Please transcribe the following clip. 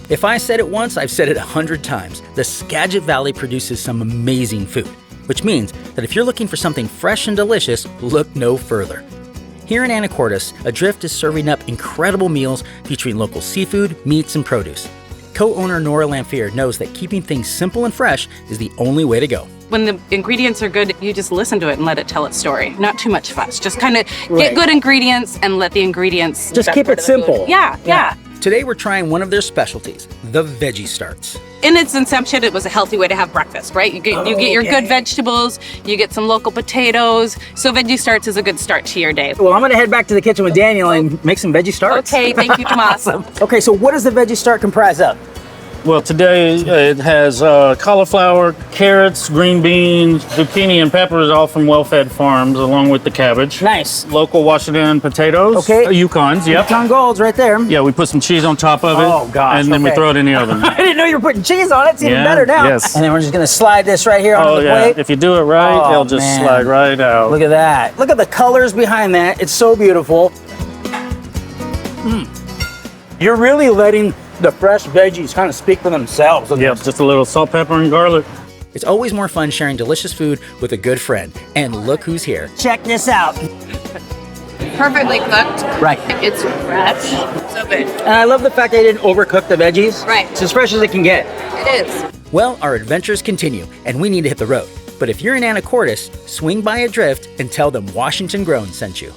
If I said it once, I've said it 100 times. The Skagit Valley produces some amazing food, which means that if you're looking for something fresh and delicious, look no further. Here in Anacortes, Adrift is serving up incredible meals featuring local seafood, meats, and produce. Co-owner Nora Lamphere knows that keeping things simple and fresh is the only way to go. When the ingredients are good, you just listen to it and let it tell its story. Not too much fuss. Just kind of get good ingredients and let the ingredients... Just keep it simple. Yeah. Today we're trying one of their specialties, the veggie starts. In its inception, it was a healthy way to have breakfast, right? You get your good vegetables, you get some local potatoes. So veggie starts is a good start to your day. Well, I'm gonna head back to the kitchen with Daniel and make some veggie starts. Okay, thank you, Tomas. Okay, so what does the veggie start comprise of? Well, today it has cauliflower, carrots, green beans, zucchini, and peppers, all from well-fed farms, along with the cabbage. Nice. Local Washington potatoes. Okay. Yukons, yep. Yukon Golds right there. Yeah, we put some cheese on top of it. Oh, gosh. And then we throw it in the oven. I didn't know you were putting cheese on it. It's even better now. Yes. And then we're just gonna slide this right here onto the plate. If you do it right, it'll just slide right out. Look at that. Look at the colors behind that. It's so beautiful. You're really letting the fresh veggies kind of speak for themselves. Yep, just a little salt, pepper, and garlic. It's always more fun sharing delicious food with a good friend. And look who's here. Check this out. Perfectly cooked. Right. It's fresh. So good. And I love the fact they didn't overcook the veggies. Right. It's as fresh as it can get. It is. Well, our adventures continue, and we need to hit the road. But if you're in Anacortes, swing by Adrift and tell them Washington Grown sent you.